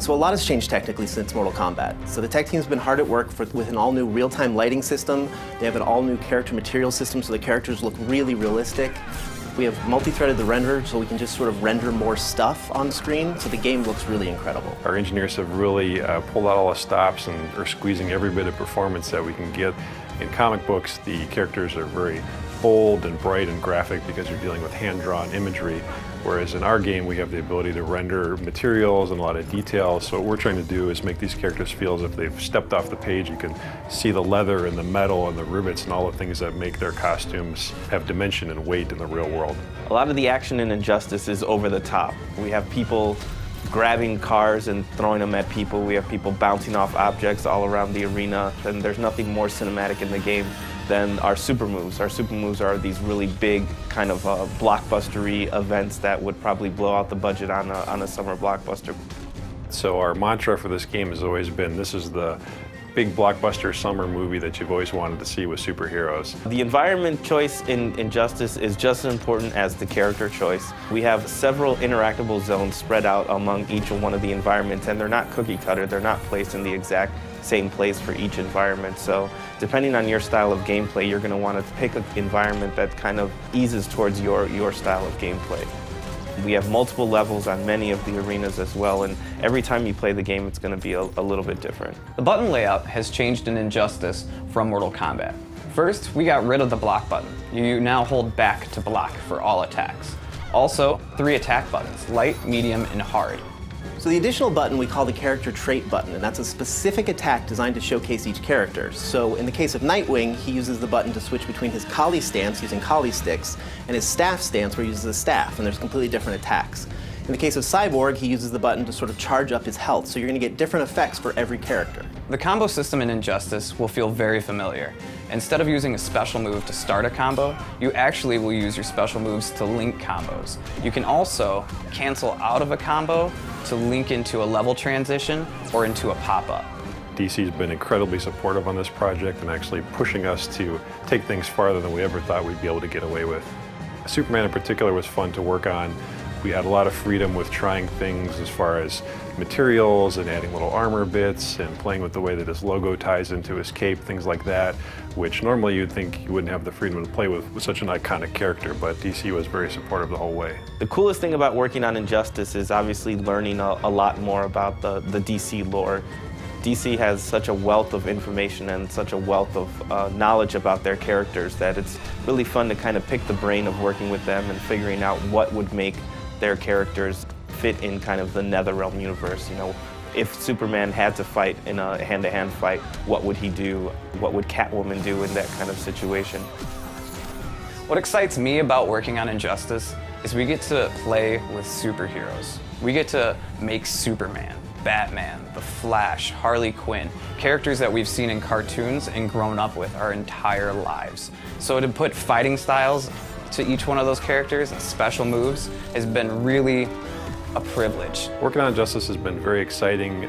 So a lot has changed technically since Mortal Kombat. So the tech team's been hard at work with an all-new real-time lighting system. They have an all-new character material system, so the characters look really realistic. We have multi-threaded the renderer, so we can just sort of render more stuff on screen, so the game looks really incredible. Our engineers have really pulled out all the stops and are squeezing every bit of performance that we can get. In comic books, the characters are very bold and bright and graphic because you're dealing with hand-drawn imagery, whereas in our game we have the ability to render materials and a lot of details. So what we're trying to do is make these characters feel as if they've stepped off the page. You can see the leather and the metal and the rivets and all the things that make their costumes have dimension and weight in the real world. A lot of the action in Injustice is over the top. We have people grabbing cars and throwing them at people. We have people bouncing off objects all around the arena, and there's nothing more cinematic in the game than our super moves. Our super moves are these really big kind of blockbustery events that would probably blow out the budget on a summer blockbuster. So our mantra for this game has always been, this is the big blockbuster summer movie that you've always wanted to see with superheroes. The environment choice in Injustice is just as important as the character choice. We have several interactable zones spread out among each one of the environments, and they're not cookie cutter. They're not placed in the exact same place for each environment. So depending on your style of gameplay, you're going to want to pick an environment that kind of eases towards your style of gameplay. We have multiple levels on many of the arenas as well, and every time you play the game, it's going to be a little bit different. The button layout has changed in Injustice from Mortal Kombat. First, we got rid of the block button. You now hold back to block for all attacks. Also, 3 attack buttons, light, medium, and hard. So the additional button we call the character trait button, and that's a specific attack designed to showcase each character. So in the case of Nightwing, he uses the button to switch between his Kali stance using Kali sticks and his staff stance where he uses a staff, and there's completely different attacks. In the case of Cyborg, he uses the button to sort of charge up his health, so you're going to get different effects for every character. The combo system in Injustice will feel very familiar. Instead of using a special move to start a combo, you actually will use your special moves to link combos. You can also cancel out of a combo to link into a level transition or into a pop-up. DC's been incredibly supportive on this project and actually pushing us to take things farther than we ever thought we'd be able to get away with. Superman in particular was fun to work on. We had a lot of freedom with trying things as far as materials and adding little armor bits and playing with the way that his logo ties into his cape, things like that, which normally you'd think you wouldn't have the freedom to play with such an iconic character, but DC was very supportive the whole way. The coolest thing about working on Injustice is obviously learning a lot more about the DC lore. DC has such a wealth of information and such a wealth of knowledge about their characters that it's really fun to kind of pick the brain of working with them and figuring out what would make their characters fit in kind of the NetherRealm universe. You know, if Superman had to fight in a hand-to-hand fight, what would he do? What would Catwoman do in that kind of situation? What excites me about working on Injustice is we get to play with superheroes. We get to make Superman, Batman, The Flash, Harley Quinn, characters that we've seen in cartoons and grown up with our entire lives. So to put fighting styles to each one of those characters and special moves has been really a privilege. Working on Injustice has been very exciting.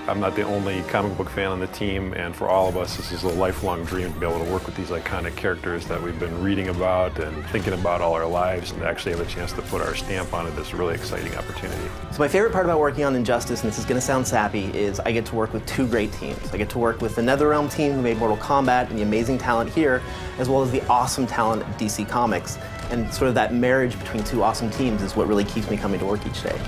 I'm not the only comic book fan on the team, and for all of us, this is a lifelong dream to be able to work with these iconic characters that we've been reading about and thinking about all our lives, and to actually have a chance to put our stamp on it is a really exciting opportunity. So my favorite part about working on Injustice, and this is going to sound sappy, is I get to work with 2 great teams. I get to work with the NetherRealm team who made Mortal Kombat and the amazing talent here, as well as the awesome talent at DC Comics. And sort of that marriage between 2 awesome teams is what really keeps me coming to work each day.